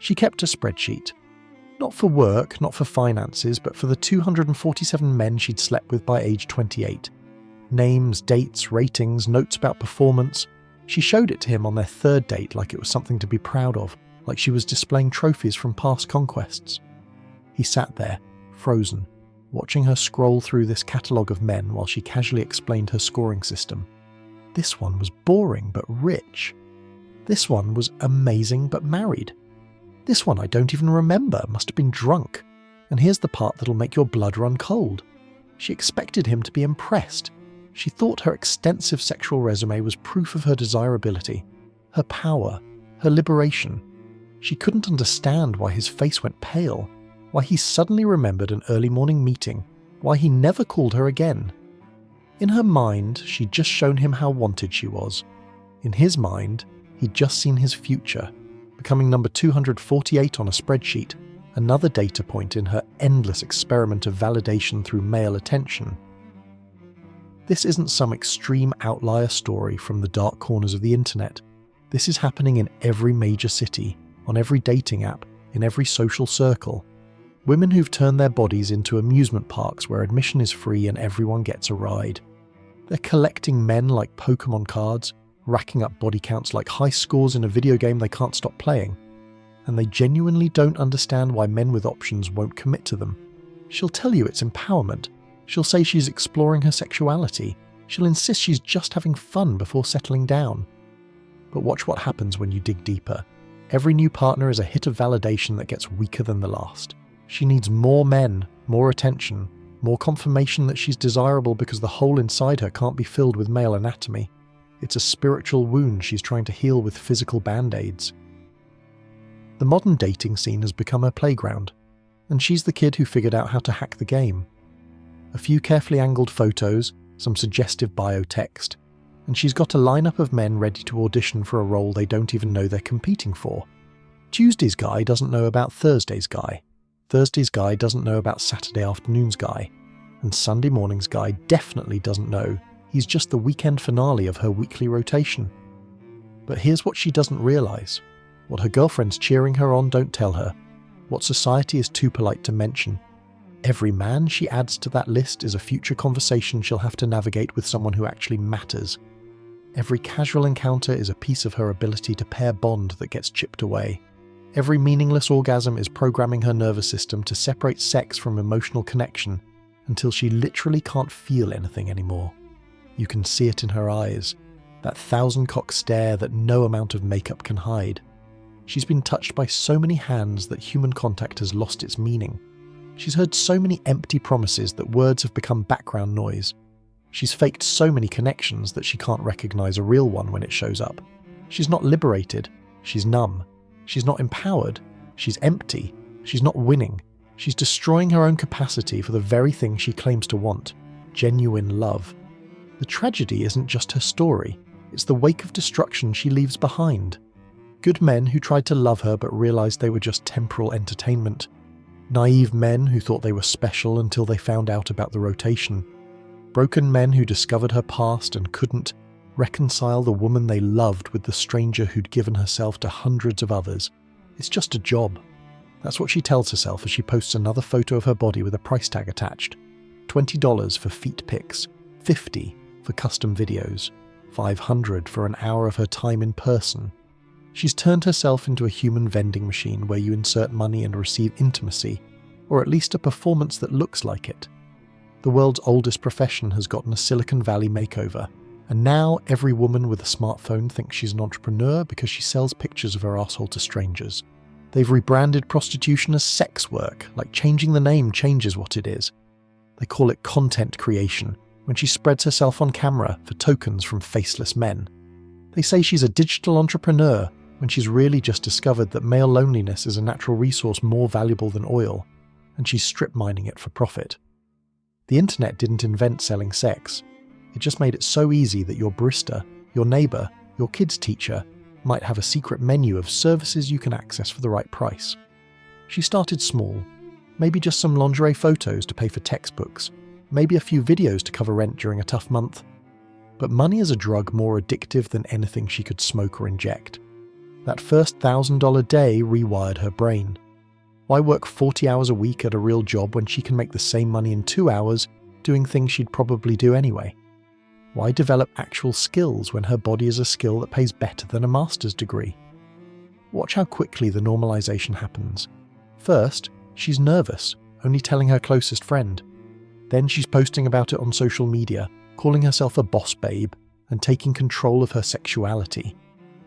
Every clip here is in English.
She kept a spreadsheet. Not for work, not for finances, but for the 247 men she'd slept with by age 28. Names, dates, ratings, notes about performance. She showed it to him on their third date like it was something to be proud of, like she was displaying trophies from past conquests. He sat there, frozen, watching her scroll through this catalogue of men while she casually explained her scoring system. This one was boring but rich. This one was amazing but married. This one I don't even remember, must have been drunk. And here's the part that'll make your blood run cold. She expected him to be impressed. She thought her extensive sexual resume was proof of her desirability, her power, her liberation. She couldn't understand why his face went pale, why he suddenly remembered an early morning meeting, why he never called her again. In her mind, she'd just shown him how wanted she was. In his mind, he'd just seen his future, becoming number 248 on a spreadsheet, another data point in her endless experiment of validation through male attention. This isn't some extreme outlier story from the dark corners of the internet. This is happening in every major city, on every dating app, in every social circle. Women who've turned their bodies into amusement parks where admission is free and everyone gets a ride. They're collecting men like Pokemon cards, racking up body counts like high scores in a video game they can't stop playing. And they genuinely don't understand why men with options won't commit to them. She'll tell you it's empowerment. She'll say she's exploring her sexuality. She'll insist she's just having fun before settling down. But watch what happens when you dig deeper. Every new partner is a hit of validation that gets weaker than the last. She needs more men, more attention, more confirmation that she's desirable because the hole inside her can't be filled with male anatomy. It's a spiritual wound she's trying to heal with physical band-aids. The modern dating scene has become her playground, and she's the kid who figured out how to hack the game. A few carefully angled photos, some suggestive bio text, and she's got a lineup of men ready to audition for a role they don't even know they're competing for. Tuesday's guy doesn't know about Thursday's guy. Thursday's guy doesn't know about Saturday afternoon's guy. And Sunday morning's guy definitely doesn't know he's just the weekend finale of her weekly rotation. But here's what she doesn't realise. What her girlfriends cheering her on don't tell her. What society is too polite to mention. Every man she adds to that list is a future conversation she'll have to navigate with someone who actually matters. Every casual encounter is a piece of her ability to pair bond that gets chipped away. Every meaningless orgasm is programming her nervous system to separate sex from emotional connection until she literally can't feel anything anymore. You can see it in her eyes, that thousand-cock stare that no amount of makeup can hide. She's been touched by so many hands that human contact has lost its meaning. She's heard so many empty promises that words have become background noise. She's faked so many connections that she can't recognize a real one when it shows up. She's not liberated, she's numb. She's not empowered, she's empty. She's not winning. She's destroying her own capacity for the very thing she claims to want, genuine love. The tragedy isn't just her story, it's the wake of destruction she leaves behind. Good men who tried to love her but realized they were just temporal entertainment. Naive men who thought they were special until they found out about the rotation. Broken men who discovered her past and couldn't reconcile the woman they loved with the stranger who'd given herself to hundreds of others. It's just a job. That's what she tells herself as she posts another photo of her body with a price tag attached. $20 for feet pics, $50 for custom videos, $500 for an hour of her time in person. She's turned herself into a human vending machine where you insert money and receive intimacy, or at least a performance that looks like it. The world's oldest profession has gotten a Silicon Valley makeover, and now every woman with a smartphone thinks she's an entrepreneur because she sells pictures of her asshole to strangers. They've rebranded prostitution as sex work, like changing the name changes what it is. They call it content creation, when she spreads herself on camera for tokens from faceless men. They say she's a digital entrepreneur, when she's really just discovered that male loneliness is a natural resource more valuable than oil, and she's strip mining it for profit. The internet didn't invent selling sex. It just made it so easy that your barista, your neighbour, your kid's teacher might have a secret menu of services you can access for the right price. She started small, maybe just some lingerie photos to pay for textbooks, maybe a few videos to cover rent during a tough month. But money is a drug more addictive than anything she could smoke or inject. That first $1,000 day rewired her brain. Why work 40 hours a week at a real job when she can make the same money in 2 hours doing things she'd probably do anyway? Why develop actual skills when her body is a skill that pays better than a master's degree? Watch how quickly the normalization happens. First, she's nervous, only telling her closest friend. Then she's posting about it on social media, calling herself a boss babe, and taking control of her sexuality.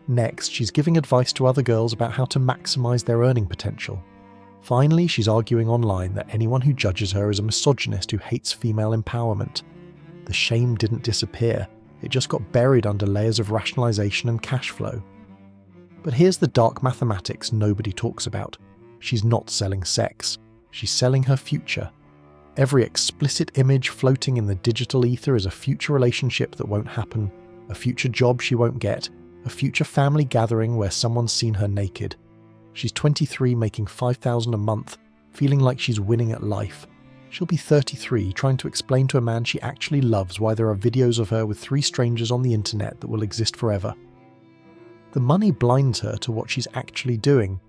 Next, she's giving advice to other girls about how to maximize their earning potential. Finally, she's arguing online that anyone who judges her is a misogynist who hates female empowerment. The shame didn't disappear, it just got buried under layers of rationalization and cash flow. But here's the dark mathematics nobody talks about. She's not selling sex, she's selling her future. Every explicit image floating in the digital ether is a future relationship that won't happen, a future job she won't get, a future family gathering where someone's seen her naked. She's 23 making $5,000 a month, feeling like she's winning at life. She'll be 33 trying to explain to a man she actually loves why there are videos of her with 3 strangers on the internet that will exist forever. The money blinds her to what she's actually doing,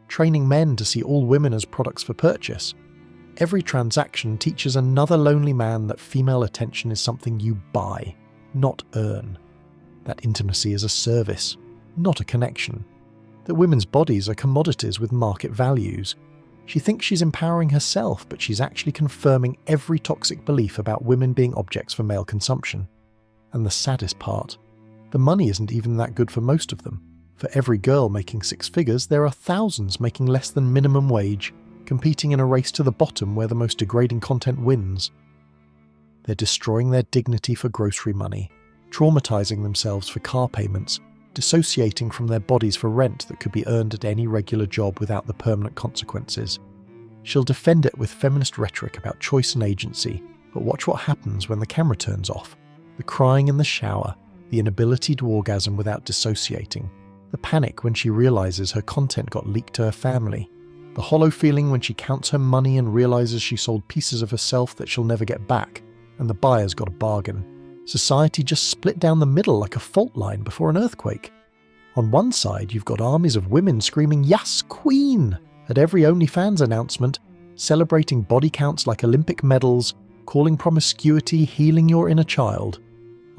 training men to see all women as products for purchase. Every transaction teaches another lonely man that female attention is something you buy, not earn. That intimacy is a service, not a connection. That women's bodies are commodities with market values. She thinks she's empowering herself, but she's actually confirming every toxic belief about women being objects for male consumption. And the saddest part, the money isn't even that good for most of them. For every girl making 6 figures, there are thousands making less than minimum wage, competing in a race to the bottom where the most degrading content wins. They're destroying their dignity for grocery money, traumatizing themselves for car payments, dissociating from their bodies for rent that could be earned at any regular job without the permanent consequences. She'll defend it with feminist rhetoric about choice and agency, but watch what happens when the camera turns off. The crying in the shower, the inability to orgasm without dissociating, the panic when she realizes her content got leaked to her family, the hollow feeling when she counts her money and realizes she sold pieces of herself that she'll never get back, and the buyer's got a bargain. Society just split down the middle like a fault line before an earthquake. On one side, you've got armies of women screaming, "Yes, Queen!" at every OnlyFans announcement, celebrating body counts like Olympic medals, calling promiscuity healing your inner child.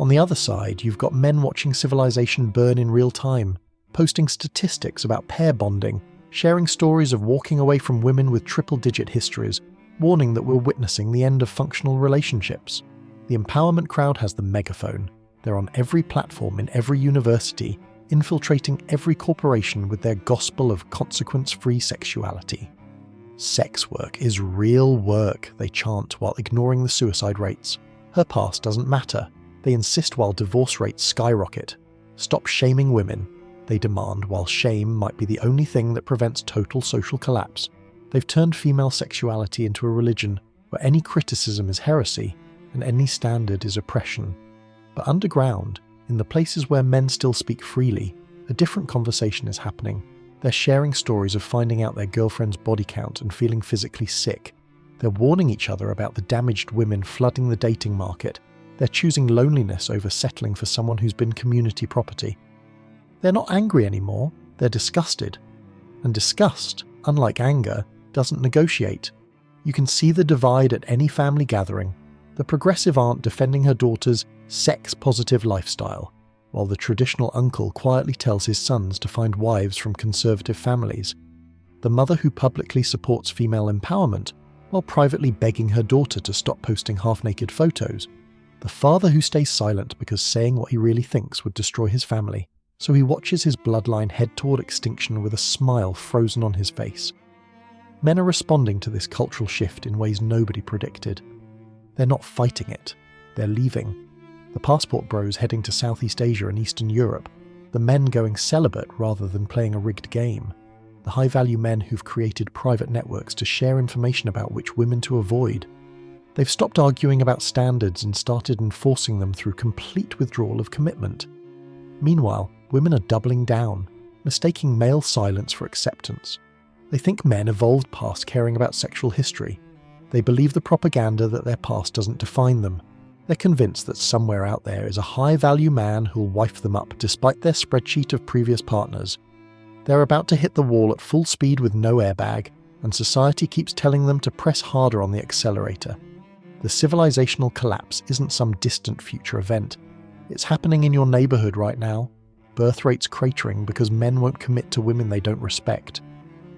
On the other side, you've got men watching civilization burn in real time, posting statistics about pair bonding, sharing stories of walking away from women with triple-digit histories, warning that we're witnessing the end of functional relationships. The empowerment crowd has the megaphone. They're on every platform in every university, infiltrating every corporation with their gospel of consequence-free sexuality. Sex work is real work, they chant while ignoring the suicide rates. Her past doesn't matter, they insist while divorce rates skyrocket. Stop shaming women, they demand, while shame might be the only thing that prevents total social collapse. They've turned female sexuality into a religion where any criticism is heresy and any standard is oppression. But underground, in the places where men still speak freely, a different conversation is happening. They're sharing stories of finding out their girlfriend's body count and feeling physically sick. They're warning each other about the damaged women flooding the dating market. They're choosing loneliness over settling for someone who's been community property. They're not angry anymore, they're disgusted. And disgust, unlike anger, doesn't negotiate. You can see the divide at any family gathering. The progressive aunt defending her daughter's sex-positive lifestyle, while the traditional uncle quietly tells his sons to find wives from conservative families. The mother who publicly supports female empowerment, while privately begging her daughter to stop posting half-naked photos. The father who stays silent because saying what he really thinks would destroy his family, so he watches his bloodline head toward extinction with a smile frozen on his face. Men are responding to this cultural shift in ways nobody predicted. They're not fighting it, they're leaving. The passport bros heading to Southeast Asia and Eastern Europe, the men going celibate rather than playing a rigged game, the high-value men who've created private networks to share information about which women to avoid. They've stopped arguing about standards and started enforcing them through complete withdrawal of commitment. Meanwhile, women are doubling down, mistaking male silence for acceptance. They think men evolved past caring about sexual history. They believe the propaganda that their past doesn't define them. They're convinced that somewhere out there is a high-value man who'll wife them up despite their spreadsheet of previous partners. They're about to hit the wall at full speed with no airbag, and society keeps telling them to press harder on the accelerator. The civilizational collapse isn't some distant future event. It's happening in your neighborhood right now. Birth rates cratering because men won't commit to women they don't respect.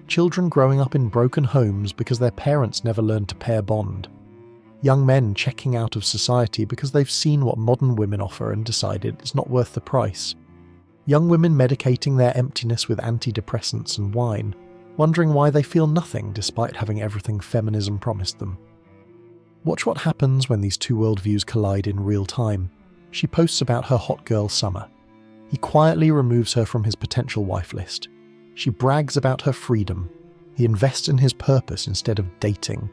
Children growing up in broken homes because their parents never learned to pair bond. Young men checking out of society because they've seen what modern women offer and decided it's not worth the price. Young women medicating their emptiness with antidepressants and wine, wondering why they feel nothing despite having everything feminism promised them. Watch what happens when these two worldviews collide in real time. She posts about her hot girl summer. He quietly removes her from his potential wife list. She brags about her freedom. He invests in his purpose instead of dating.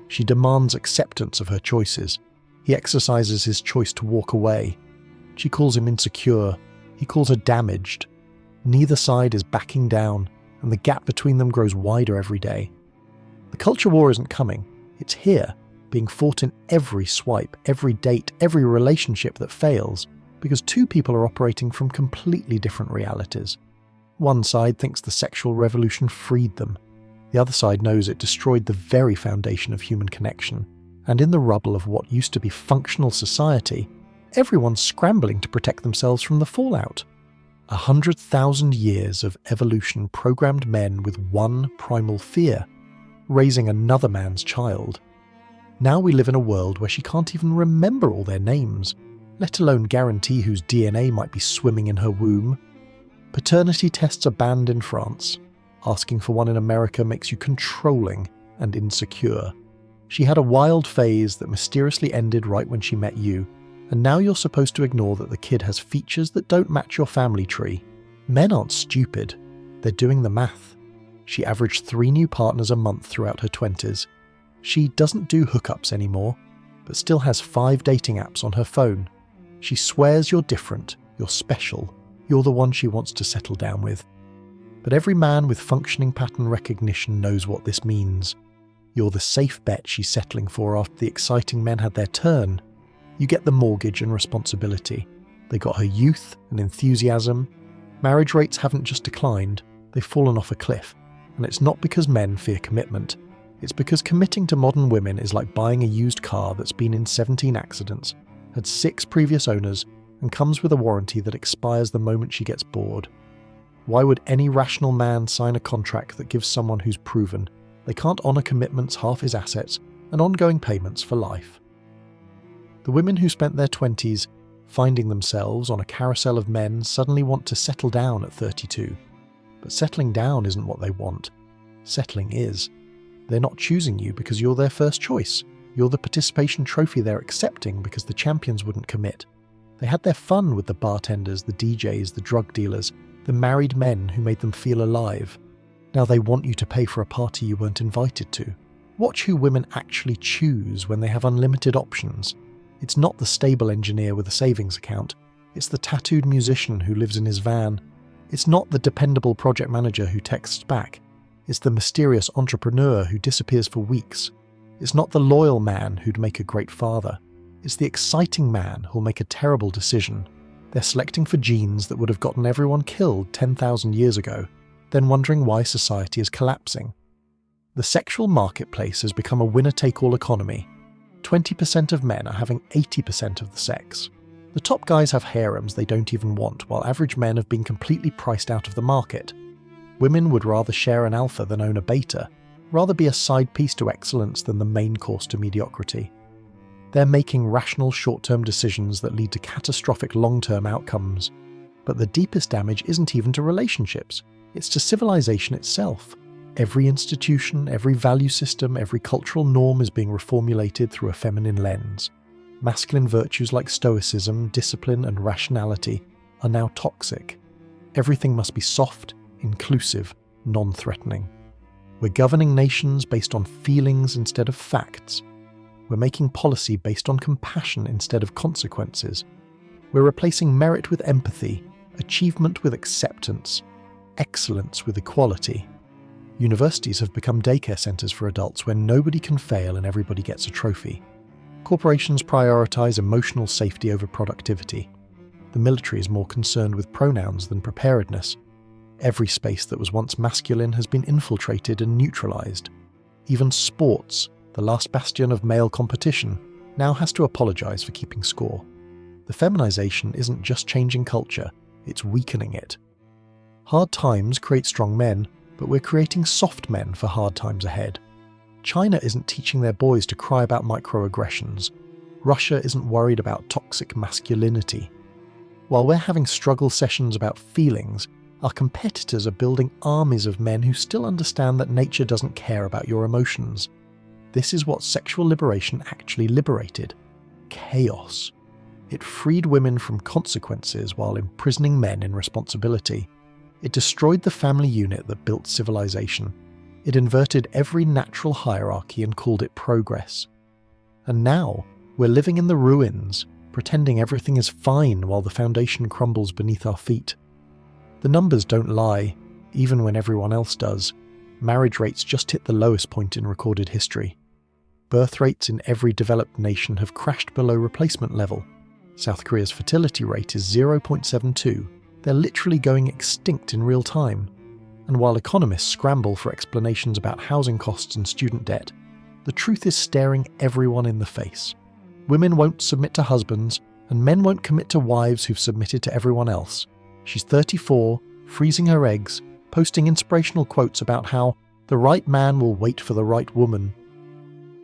She demands acceptance of her choices. He exercises his choice to walk away. She calls him insecure. He calls her damaged. Neither side is backing down, and the gap between them grows wider every day. The culture war isn't coming. It's here, being fought in every swipe, every date, every relationship that fails, because two people are operating from completely different realities. One side thinks the sexual revolution freed them. The other side knows it destroyed the very foundation of human connection. And in the rubble of what used to be functional society, everyone's scrambling to protect themselves from the fallout. 100,000 years of evolution programmed men with one primal fear: raising another man's child. Now we live in a world where she can't even remember all their names, let alone guarantee whose DNA might be swimming in her womb. Paternity tests are banned in France. Asking for one in America makes you controlling and insecure. She had a wild phase that mysteriously ended right when she met you, and now you're supposed to ignore that the kid has features that don't match your family tree. Men aren't stupid. They're doing the math. She averaged 3 new partners a month throughout her 20s. She doesn't do hookups anymore, but still has 5 dating apps on her phone. She swears you're different, you're special, you're the one she wants to settle down with. But every man with functioning pattern recognition knows what this means. You're the safe bet she's settling for after the exciting men had their turn. You get the mortgage and responsibility. They got her youth and enthusiasm. Marriage rates haven't just declined, they've fallen off a cliff. And it's not because men fear commitment. It's because committing to modern women is like buying a used car that's been in 17 accidents, had 6 previous owners, and comes with a warranty that expires the moment she gets bored. Why would any rational man sign a contract that gives someone who's proven they can't honour commitments half his assets and ongoing payments for life? The women who spent their 20s finding themselves on a carousel of men suddenly want to settle down at 32. But settling down isn't what they want. Settling is. They're not choosing you because you're their first choice. You're the participation trophy they're accepting because the champions wouldn't commit. They had their fun with the bartenders, the DJs, the drug dealers, the married men who made them feel alive. Now they want you to pay for a party you weren't invited to. Watch who women actually choose when they have unlimited options. It's not the stable engineer with a savings account. It's the tattooed musician who lives in his van. It's not the dependable project manager who texts back. It's the mysterious entrepreneur who disappears for weeks. It's not the loyal man who'd make a great father. It's the exciting man who'll make a terrible decision. They're selecting for genes that would have gotten everyone killed 10,000 years ago, then wondering why society is collapsing. The sexual marketplace has become a winner-take-all economy. 20% of men are having 80% of the sex. The top guys have harems they don't even want, while average men have been completely priced out of the market. Women would rather share an alpha than own a beta, rather be a side piece to excellence than the main course to mediocrity. They're making rational short-term decisions that lead to catastrophic long-term outcomes. But the deepest damage isn't even to relationships, it's to civilization itself. Every institution, every value system, every cultural norm is being reformulated through a feminine lens. Masculine virtues like stoicism, discipline, and rationality are now toxic. Everything must be soft, inclusive, non-threatening. We're governing nations based on feelings instead of facts. We're making policy based on compassion instead of consequences. We're replacing merit with empathy, achievement with acceptance, excellence with equality. Universities have become daycare centres for adults where nobody can fail and everybody gets a trophy. Corporations prioritise emotional safety over productivity. The military is more concerned with pronouns than preparedness. Every space that was once masculine has been infiltrated and neutralized. Even sports, the last bastion of male competition, now has to apologize for keeping score. The feminization isn't just changing culture, it's weakening it. Hard times create strong men, but we're creating soft men for hard times ahead. China isn't teaching their boys to cry about microaggressions. Russia isn't worried about toxic masculinity. While we're having struggle sessions about feelings, our competitors are building armies of men who still understand that nature doesn't care about your emotions. This is what sexual liberation actually liberated: chaos. It freed women from consequences while imprisoning men in responsibility. It destroyed the family unit that built civilization. It inverted every natural hierarchy and called it progress. And now, we're living in the ruins, pretending everything is fine while the foundation crumbles beneath our feet. The numbers don't lie, even when everyone else does. Marriage rates just hit the lowest point in recorded history. Birth rates in every developed nation have crashed below replacement level. South Korea's fertility rate is 0.72. They're literally going extinct in real time. And while economists scramble for explanations about housing costs and student debt, the truth is staring everyone in the face. Women won't submit to husbands, and men won't commit to wives who've submitted to everyone else. She's 34, freezing her eggs, posting inspirational quotes about how the right man will wait for the right woman.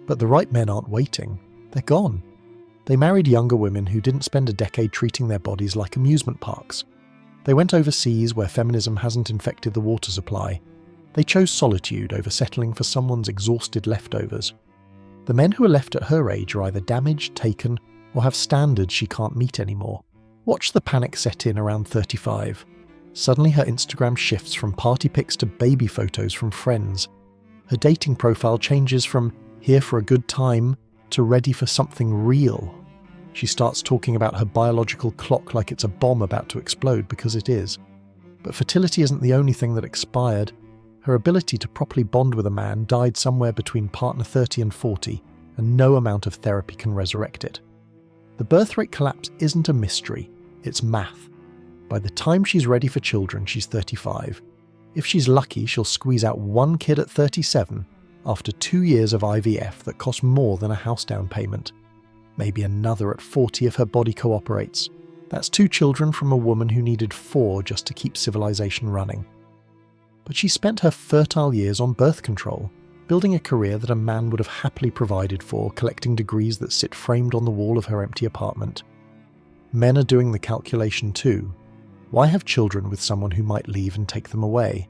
But the right men aren't waiting. They're gone. They married younger women who didn't spend a decade treating their bodies like amusement parks. They went overseas where feminism hasn't infected the water supply. They chose solitude over settling for someone's exhausted leftovers. The men who are left at her age are either damaged, taken, or have standards she can't meet anymore. Watch the panic set in around 35. Suddenly her Instagram shifts from party pics to baby photos from friends. Her dating profile changes from here for a good time to ready for something real. She starts talking about her biological clock like it's a bomb about to explode, because it is. But fertility isn't the only thing that expired. Her ability to properly bond with a man died somewhere between partner 30 and 40, and no amount of therapy can resurrect it. The birth rate collapse isn't a mystery, it's math. By the time she's ready for children, she's 35. If she's lucky, she'll squeeze out one kid at 37 after 2 years of IVF that cost more than a house down payment. Maybe another at 40 if her body cooperates. That's 2 children from a woman who needed 4 just to keep civilization running. But she spent her fertile years on birth control, building a career that a man would have happily provided for, collecting degrees that sit framed on the wall of her empty apartment. Men are doing the calculation too. Why have children with someone who might leave and take them away?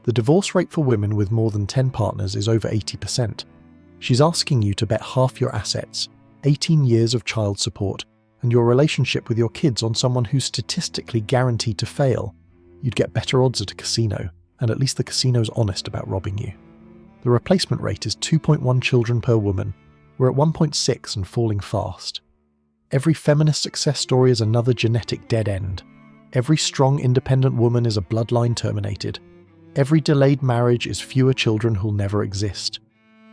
The divorce rate for women with more than 10 partners is over 80%. She's asking you to bet half your assets, 18 years of child support, and your relationship with your kids on someone who's statistically guaranteed to fail. You'd get better odds at a casino, and at least the casino's honest about robbing you. The replacement rate is 2.1 children per woman. We're at 1.6 and falling fast. Every feminist success story is another genetic dead end. Every strong, independent woman is a bloodline terminated. Every delayed marriage is fewer children who'll never exist.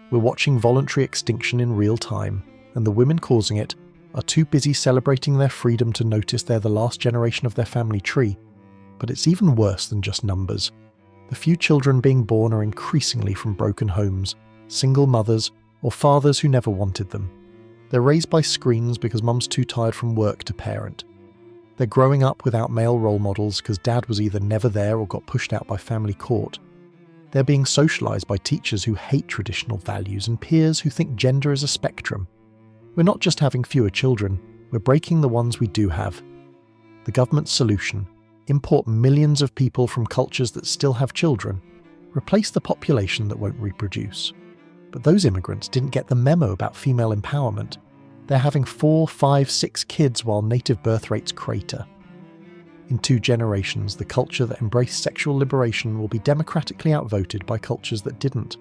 We're watching voluntary extinction in real time, and the women causing it are too busy celebrating their freedom to notice they're the last generation of their family tree. But it's even worse than just numbers. The few children being born are increasingly from broken homes, single mothers, or fathers who never wanted them. They're raised by screens because mum's too tired from work to parent. They're growing up without male role models because dad was either never there or got pushed out by family court. They're being socialized by teachers who hate traditional values and peers who think gender is a spectrum. We're not just having fewer children, we're breaking the ones we do have. The government's solution: import millions of people from cultures that still have children, replace the population that won't reproduce. But those immigrants didn't get the memo about female empowerment. They're having 4, 5, 6 kids while native birth rates crater. In 2 generations, the culture that embraced sexual liberation will be democratically outvoted by cultures that didn't.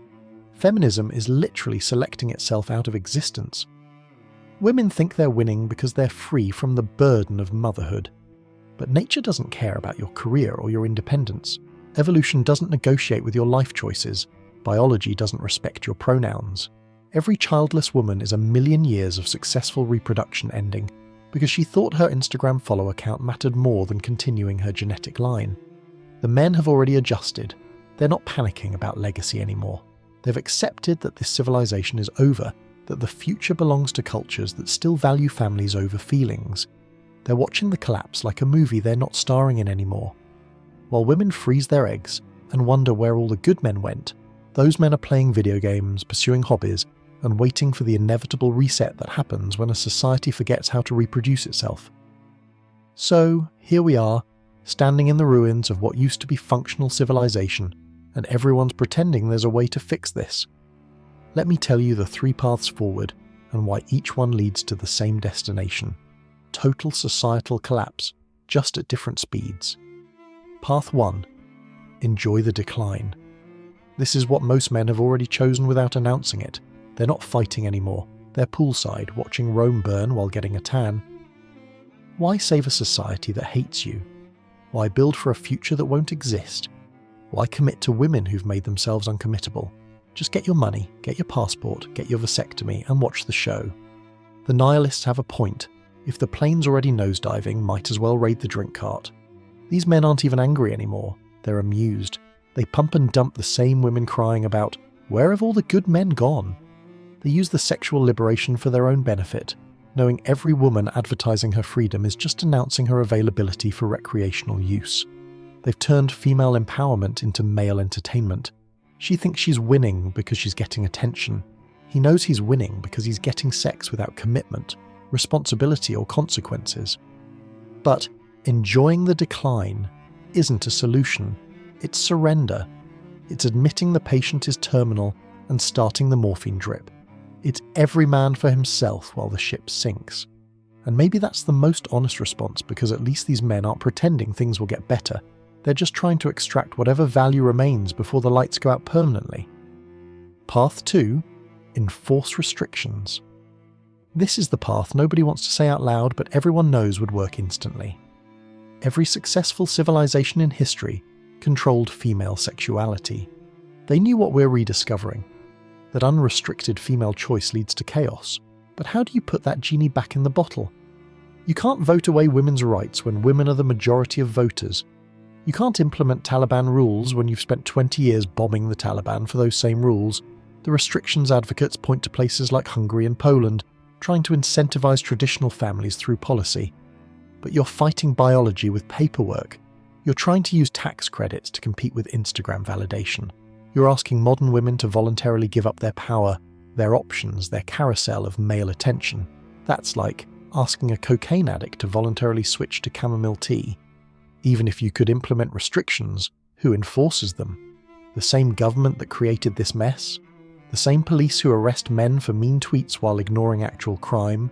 Feminism is literally selecting itself out of existence. Women think they're winning because they're free from the burden of motherhood. But nature doesn't care about your career or your independence. Evolution doesn't negotiate with your life choices. Biology doesn't respect your pronouns. Every childless woman is a million years of successful reproduction ending because she thought her Instagram follower count mattered more than continuing her genetic line. The men have already adjusted. They're not panicking about legacy anymore. They've accepted that this civilization is over, that the future belongs to cultures that still value families over feelings. They're watching the collapse like a movie they're not starring in anymore. While women freeze their eggs and wonder where all the good men went, those men are playing video games, pursuing hobbies, and waiting for the inevitable reset that happens when a society forgets how to reproduce itself. So, here we are, standing in the ruins of what used to be functional civilization, and everyone's pretending there's a way to fix this. Let me tell you the 3 paths forward and why each one leads to the same destination: total societal collapse, just at different speeds. Path 1. Enjoy the decline. This is what most men have already chosen without announcing it. They're not fighting anymore. They're poolside, watching Rome burn while getting a tan. Why save a society that hates you? Why build for a future that won't exist? Why commit to women who've made themselves uncommittable? Just get your money, get your passport, get your vasectomy, and watch the show. The nihilists have a point. If the plane's already nosediving, might as well raid the drink cart. These men aren't even angry anymore. They're amused. They pump and dump the same women crying about, "Where have all the good men gone?" They use the sexual liberation for their own benefit, knowing every woman advertising her freedom is just announcing her availability for recreational use. They've turned female empowerment into male entertainment. She thinks she's winning because she's getting attention. He knows he's winning because he's getting sex without commitment, responsibility, or consequences. But enjoying the decline isn't a solution. It's surrender. It's admitting the patient is terminal and starting the morphine drip. It's every man for himself while the ship sinks. And maybe that's the most honest response, because at least these men aren't pretending things will get better. They're just trying to extract whatever value remains before the lights go out permanently. Path 2. Enforce restrictions. This is the path nobody wants to say out loud, but everyone knows would work instantly. Every successful civilization in history controlled female sexuality. They knew what we're rediscovering, that unrestricted female choice leads to chaos. But how do you put that genie back in the bottle? You can't vote away women's rights when women are the majority of voters. You can't implement Taliban rules when you've spent 20 years bombing the Taliban for those same rules. The restrictions advocates point to places like Hungary and Poland, trying to incentivize traditional families through policy. But you're fighting biology with paperwork. You're trying to use tax credits to compete with Instagram validation. You're asking modern women to voluntarily give up their power, their options, their carousel of male attention. That's like asking a cocaine addict to voluntarily switch to chamomile tea. Even if you could implement restrictions, who enforces them? The same government that created this mess? The same police who arrest men for mean tweets while ignoring actual crime?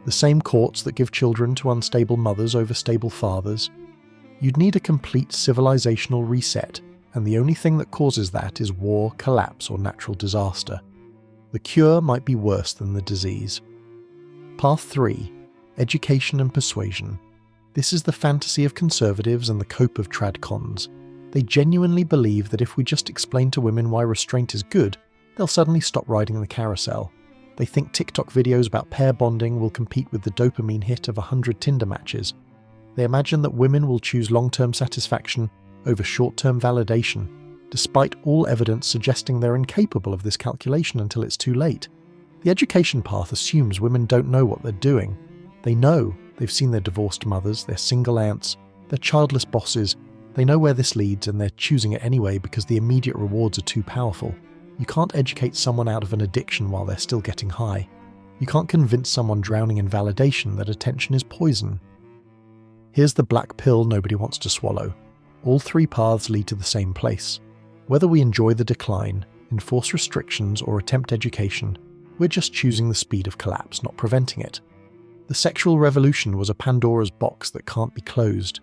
The same courts that give children to unstable mothers over stable fathers? You'd need a complete civilizational reset, and the only thing that causes that is war, collapse, or natural disaster. The cure might be worse than the disease. Path 3. Education and persuasion. This is the fantasy of conservatives and the cope of tradcons. They genuinely believe that if we just explain to women why restraint is good, they'll suddenly stop riding the carousel. They think TikTok videos about pair bonding will compete with the dopamine hit of 100 Tinder matches. They imagine that women will choose long-term satisfaction over short-term validation, despite all evidence suggesting they're incapable of this calculation until it's too late. The education path assumes women don't know what they're doing. They know. They've seen their divorced mothers, their single aunts, their childless bosses. They know where this leads, and they're choosing it anyway because the immediate rewards are too powerful. You can't educate someone out of an addiction while they're still getting high. You can't convince someone drowning in validation that attention is poison. Here's the black pill nobody wants to swallow. All 3 paths lead to the same place. Whether we enjoy the decline, enforce restrictions, or attempt education, we're just choosing the speed of collapse, not preventing it. The sexual revolution was a Pandora's box that can't be closed.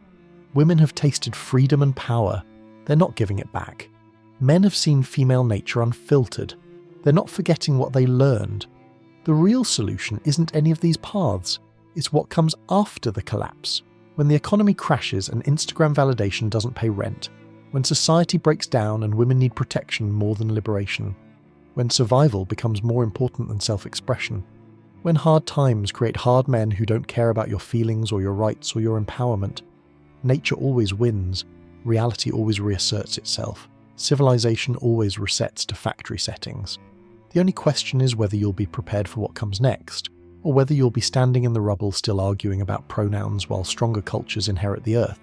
Women have tasted freedom and power. They're not giving it back. Men have seen female nature unfiltered. They're not forgetting what they learned. The real solution isn't any of these paths. It's what comes after the collapse. When the economy crashes and Instagram validation doesn't pay rent. When society breaks down and women need protection more than liberation. When survival becomes more important than self-expression. When hard times create hard men who don't care about your feelings or your rights or your empowerment. Nature always wins. reality always reasserts itself. Civilization always resets to factory settings. The only question is whether you'll be prepared for what comes next, or whether you'll be standing in the rubble still arguing about pronouns while stronger cultures inherit the earth.